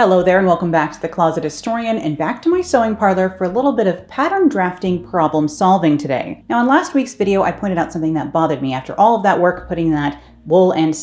Hello there and welcome back to The Closet Historian and back to my sewing parlor for a little bit of pattern drafting problem solving today. Now in last week's video I pointed out something that bothered me. After all of that work putting that wool and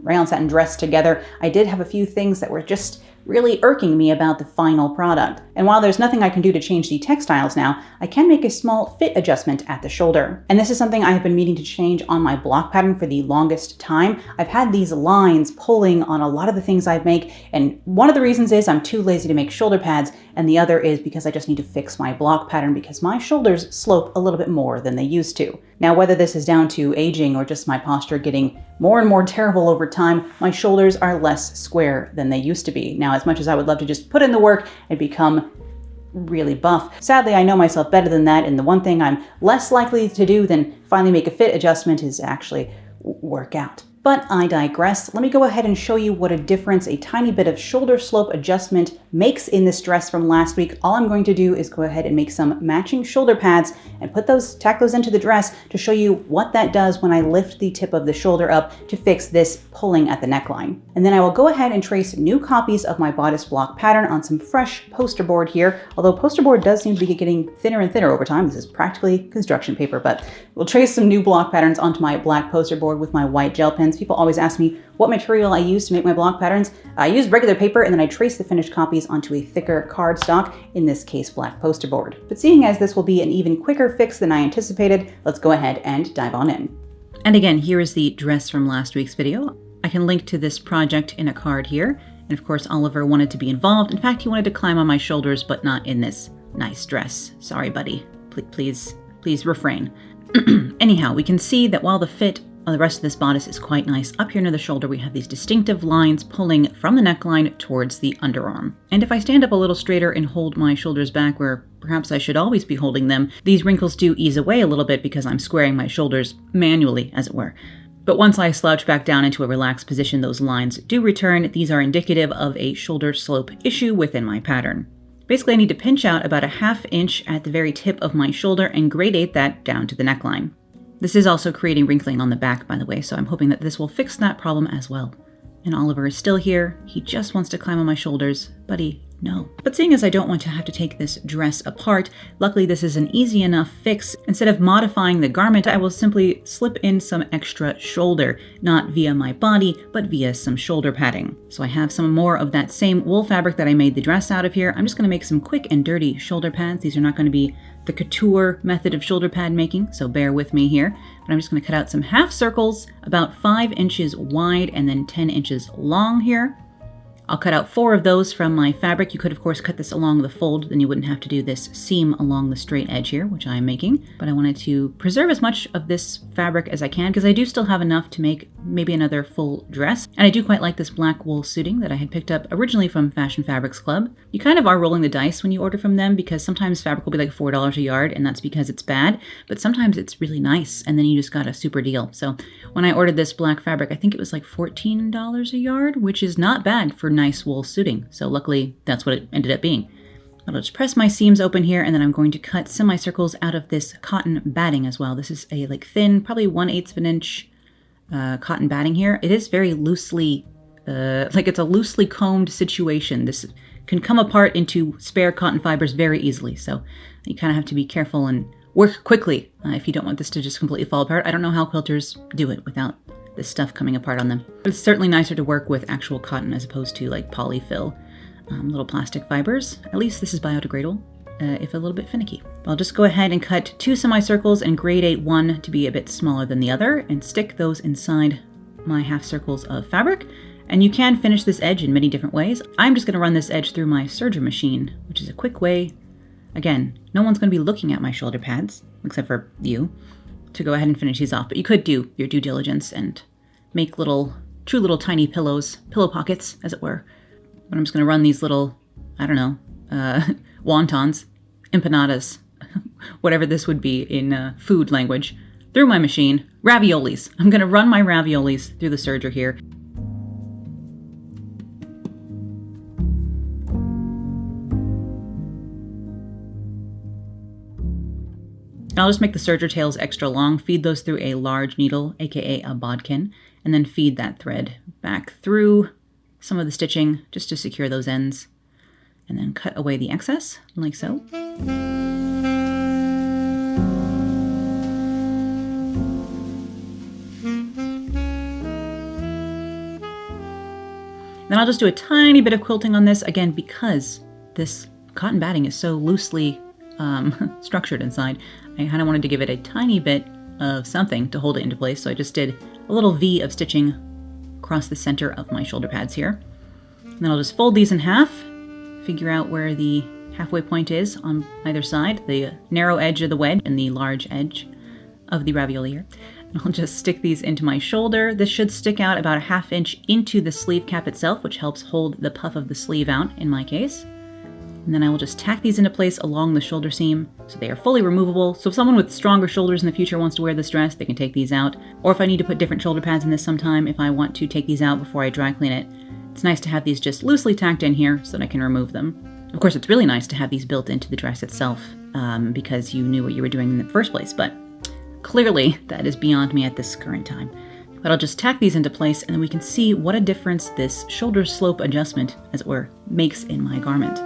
rayon satin dress together, I did have a few things that were just really irking me about the final product. And while there's nothing I can do to change the textiles now, I can make a small fit adjustment at the shoulder. And this is something I have been meaning to change on my block pattern for the longest time. I've had these lines pulling on a lot of the things I make, and one of the reasons is I'm too lazy to make shoulder pads, and the other is because I just need to fix my block pattern because my shoulders slope a little bit more than they used to. Now, whether this is down to aging or just my posture getting more and more terrible over time, my shoulders are less square than they used to be. Now, as much as I would love to just put in the work and become really buff, sadly, I know myself better than that, and the one thing I'm less likely to do than finally make a fit adjustment is actually work out. But I digress. Let me go ahead and show you what a difference a tiny bit of shoulder slope adjustment makes in this dress from last week. All I'm going to do is go ahead and make some matching shoulder pads and tack those into the dress to show you what that does when I lift the tip of the shoulder up to fix this pulling at the neckline. And then I will go ahead and trace new copies of my bodice block pattern on some fresh poster board here, although poster board does seem to be getting thinner and thinner over time. This is practically construction paper, but we'll trace some new block patterns onto my black poster board with my white gel pens. People always ask me what material I use to make my block patterns. I use regular paper and then I trace the finished copies onto a thicker cardstock, in this case black poster board. But seeing as this will be an even quicker fix than I anticipated, let's go ahead and dive on in. And again, here is the dress from last week's video. I can link to this project in a card here. And of course, Oliver wanted to be involved. In fact, he wanted to climb on my shoulders, but not in this nice dress. Sorry, buddy. Please refrain. Anyhow, we can see that while the fit on the rest of this bodice is quite nice, up here near the shoulder we have these distinctive lines pulling from the neckline towards the underarm. And if I stand up a little straighter and hold my shoulders back where perhaps I should always be holding them, these wrinkles do ease away a little bit because I'm squaring my shoulders manually, as it were. But once I slouch back down into a relaxed position, those lines do return. These are indicative of a shoulder slope issue within my pattern. Basically, I need to pinch out about a ½ inch at the very tip of my shoulder and gradate that down to the neckline. This is also creating wrinkling on the back, by the way, so I'm hoping that this will fix that problem as well. And Oliver is still here. He just wants to climb on my shoulders. Buddy, no. But seeing as I don't want to have to take this dress apart, luckily this is an easy enough fix. Instead of modifying the garment, I will simply slip in some extra shoulder, not via my body, but via some shoulder padding. So I have some more of that same wool fabric that I made the dress out of here. I'm just going to make some quick and dirty shoulder pads. These are not going to be the couture method of shoulder pad making, so bear with me here. But I'm just going to cut out some half circles about 5 inches wide and then 10 inches long here. I'll cut out 4 of those from my fabric. You could, of course, cut this along the fold, then you wouldn't have to do this seam along the straight edge here, which I am making. But I wanted to preserve as much of this fabric as I can, because I do still have enough to make maybe another full dress. And I do quite like this black wool suiting that I had picked up originally from Fashion Fabrics Club. You kind of are rolling the dice when you order from them, because sometimes fabric will be like $4 a yard, and that's because it's bad. But sometimes it's really nice, and then you just got a super deal. So when I ordered this black fabric, I think it was like $14 a yard, which is not bad for nice wool suiting. So luckily that's what it ended up being. I'll just press my seams open here, and then I'm going to cut semicircles out of this cotton batting as well. This is a thin, probably 1/8 of an inch cotton batting here. It is very loosely, it's a loosely combed situation. This can come apart into spare cotton fibers very easily. So you kind of have to be careful and work quickly if you don't want this to just completely fall apart. I don't know how quilters do it without this stuff coming apart on them. But it's certainly nicer to work with actual cotton as opposed to like polyfill, little plastic fibers. At least this is biodegradable, if a little bit finicky. I'll just go ahead and cut 2 semicircles and gradate one to be a bit smaller than the other and stick those inside my half circles of fabric. And you can finish this edge in many different ways. I'm just going to run this edge through my serger machine, which is a quick way. Again, no one's going to be looking at my shoulder pads, except for you, to go ahead and finish these off. But you could do your due diligence and make true little tiny pillow pockets, as it were. But I'm just going to run these little, I don't know, wontons, empanadas, whatever this would be in food language, through my machine. Raviolis. I'm going to run my raviolis through the serger here. I'll just make the serger tails extra long, feed those through a large needle, aka a bodkin, and then feed that thread back through some of the stitching just to secure those ends, and then cut away the excess, like so. Then I'll just do a tiny bit of quilting on this, again, because this cotton batting is so loosely structured inside. I kind of wanted to give it a tiny bit of something to hold it into place, so I just did a little V of stitching across the center of my shoulder pads here. And then I'll just fold these in half, figure out where the halfway point is on either side, the narrow edge of the wedge and the large edge of the ravioli here. I'll just stick these into my shoulder. This should stick out about a 1/2 inch into the sleeve cap itself, which helps hold the puff of the sleeve out in my case. And then I will just tack these into place along the shoulder seam so they are fully removable. So if someone with stronger shoulders in the future wants to wear this dress, they can take these out. Or if I need to put different shoulder pads in this sometime, if I want to take these out before I dry clean it, it's nice to have these just loosely tacked in here so that I can remove them. Of course, it's really nice to have these built into the dress itself because you knew what you were doing in the first place, but clearly, that is beyond me at this current time. But I'll just tack these into place and then we can see what a difference this shoulder slope adjustment, as it were, makes in my garment.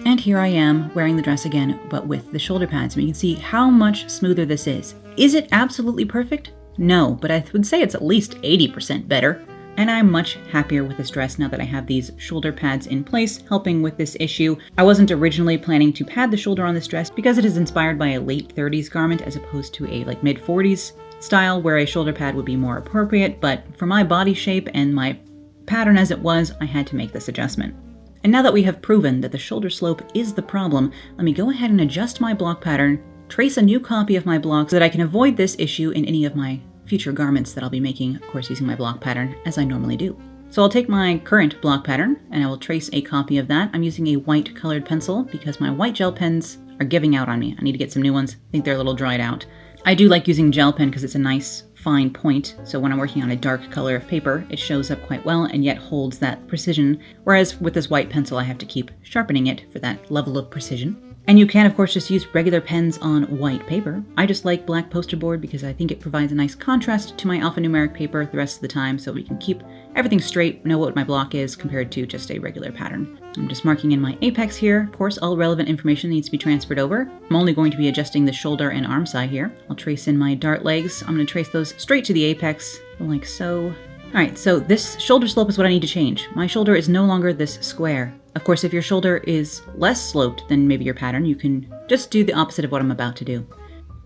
And here I am wearing the dress again, but with the shoulder pads. And you can see how much smoother this is. Is it absolutely perfect? No, but I would say it's at least 80% better. And I'm much happier with this dress now that I have these shoulder pads in place, helping with this issue. I wasn't originally planning to pad the shoulder on this dress because it is inspired by a late 30s garment as opposed to a mid 40s style where a shoulder pad would be more appropriate. But for my body shape and my pattern as it was, I had to make this adjustment. And now that we have proven that the shoulder slope is the problem, let me go ahead and adjust my block pattern, trace a new copy of my block so that I can avoid this issue in any of my future garments that I'll be making, of course, using my block pattern as I normally do. So I'll take my current block pattern and I will trace a copy of that. I'm using a white colored pencil because my white gel pens are giving out on me. I need to get some new ones. I think they're a little dried out. I do like using gel pen because it's a nice fine point. So when I'm working on a dark color of paper, it shows up quite well and yet holds that precision. Whereas with this white pencil, I have to keep sharpening it for that level of precision. And you can, of course, just use regular pens on white paper. I just like black poster board because I think it provides a nice contrast to my alphanumeric paper the rest of the time so we can keep everything straight, know what my block is compared to just a regular pattern. I'm just marking in my apex here. Of course, all relevant information needs to be transferred over. I'm only going to be adjusting the shoulder and arm side here. I'll trace in my dart legs. I'm going to trace those straight to the apex, like so. All right, so this shoulder slope is what I need to change. My shoulder is no longer this square. Of course, if your shoulder is less sloped than maybe your pattern, you can just do the opposite of what I'm about to do.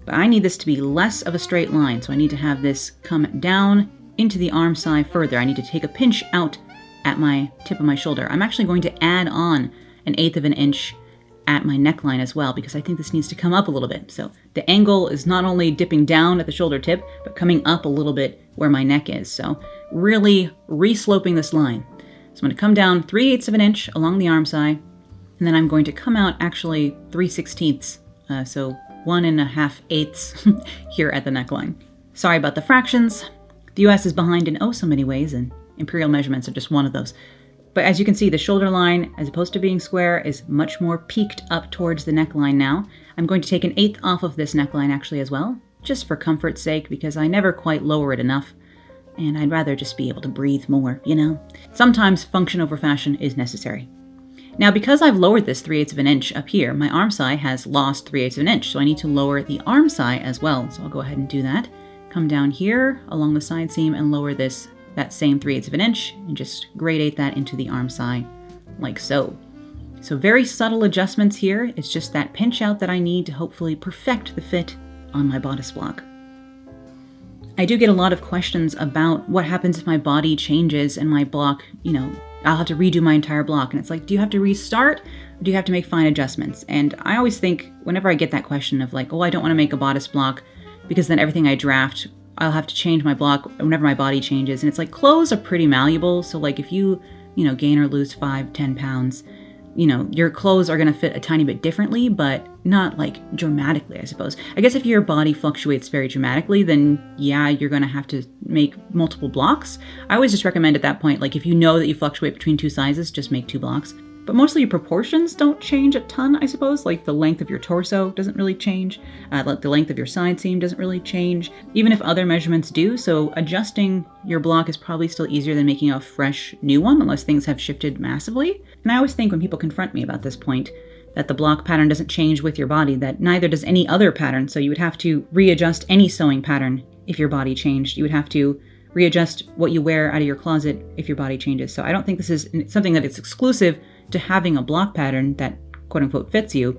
But I need this to be less of a straight line, so I need to have this come down into the arm side further. I need to take a pinch out at my tip of my shoulder. I'm actually going to add on 1/8 of an inch at my neckline as well, because I think this needs to come up a little bit. So the angle is not only dipping down at the shoulder tip, but coming up a little bit where my neck is. So really re-sloping this line. So I'm going to come down 3/8 of an inch along the arm side, and then I'm going to come out actually 3/16, so 1.5/8 here at the neckline. Sorry about the fractions. The US is behind in oh so many ways, and imperial measurements are just one of those. But as you can see, the shoulder line, as opposed to being square, is much more peaked up towards the neckline now. I'm going to take 1/8 off of this neckline actually as well, just for comfort's sake, because I never quite lower it enough. And I'd rather just be able to breathe more, you know? Sometimes function over fashion is necessary. Now, because I've lowered this 3/8 of an inch up here, my arm side has lost 3/8 of an inch, so I need to lower the arm side as well. So I'll go ahead and do that. Come down here along the side seam and lower that same 3/8 of an inch and just grade 8 that into the arm side, like so. So very subtle adjustments here. It's just that pinch out that I need to hopefully perfect the fit on my bodice block. I do get a lot of questions about what happens if my body changes and my block, I'll have to redo my entire block. And it's like, do you have to restart or do you have to make fine adjustments? And I always think whenever I get that question of like, oh, I don't want to make a bodice block because then everything I draft, I'll have to change my block whenever my body changes. And it's like clothes are pretty malleable. So like if you gain or lose 5-10 pounds, your clothes are going to fit a tiny bit differently, but not like dramatically, I suppose. I guess if your body fluctuates very dramatically, then yeah, you're going to have to make multiple blocks. I always just recommend at that point, like if you know that you fluctuate between 2 sizes, just make 2 blocks. but mostly your proportions don't change a ton, I suppose. Like the length of your torso doesn't really change, like the length of your side seam doesn't really change, even if other measurements do. So adjusting your block is probably still easier than making a fresh new one, unless things have shifted massively. And I always think when people confront me about this point, that the block pattern doesn't change with your body, that neither does any other pattern. So you would have to readjust any sewing pattern if your body changed. You would have to readjust what you wear out of your closet if your body changes. So I don't think this is something that is exclusive to having a block pattern that quote unquote fits you.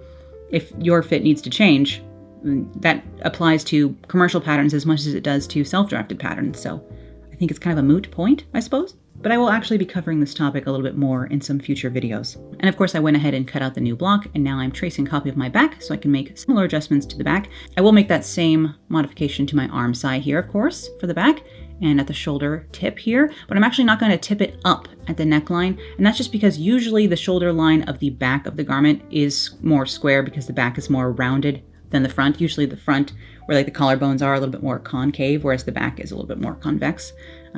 If your fit needs to change, that applies to commercial patterns as much as it does to self-drafted patterns. So I think it's kind of a moot point, I suppose. But I will actually be covering this topic a little bit more in some future videos. And of course I went ahead and cut out the new block, and now I'm tracing a copy of my back so I can make similar adjustments to the back. I will make that same modification to my arm side here, of course, for the back, and at the shoulder tip here, but I'm actually not going to tip it up at the neckline, and that's just because usually the shoulder line of the back of the garment is more square because the back is more rounded than the front. Usually the front, where like the collarbones are, a little bit more concave, whereas the back is a little bit more convex.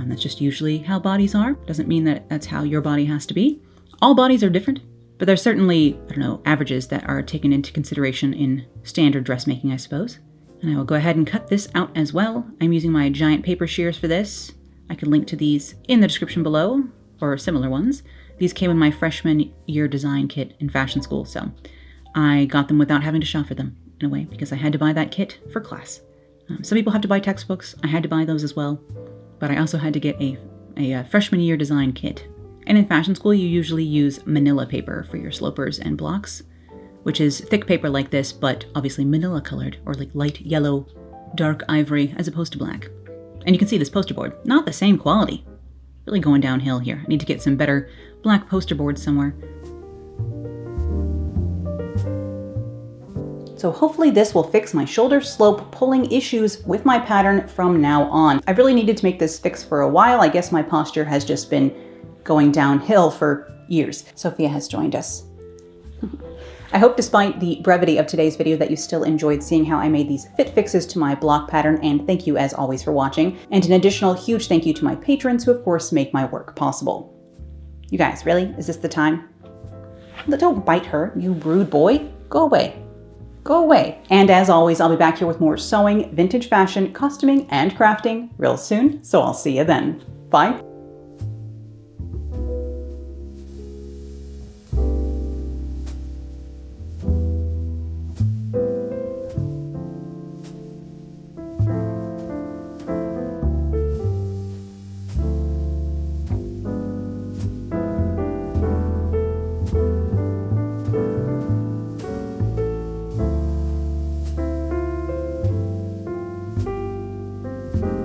That's just usually how bodies are. Doesn't mean that that's how your body has to be. All bodies are different, but there's certainly, averages that are taken into consideration in standard dressmaking, I suppose. And I will go ahead and cut this out as well. I'm using my giant paper shears for this. I can link to these in the description below, or similar ones. These came in my freshman year design kit in fashion school, so I got them without having to shop for them, in a way, because I had to buy that kit for class. Some people have to buy textbooks. I had to buy those as well, but I also had to get a freshman year design kit. And in fashion school, you usually use manila paper for your slopers and blocks, which is thick paper like this, but obviously manila colored, or like light yellow, dark ivory, as opposed to black. And you can see this poster board, not the same quality. Really going downhill here. I need to get some better black poster boards somewhere. So hopefully this will fix my shoulder slope pulling issues with my pattern from now on. I really needed to make this fix for a while. I guess my posture has just been going downhill for years. Sophia has joined us. I hope despite the brevity of today's video that you still enjoyed seeing how I made these fit fixes to my block pattern, and thank you as always for watching. And an additional huge thank you to my patrons who of course make my work possible. You guys, really? Is this the time? Don't bite her, you rude boy. Go away. Go away. And as always, I'll be back here with more sewing, vintage fashion, costuming, and crafting real soon, so I'll see you then. Bye.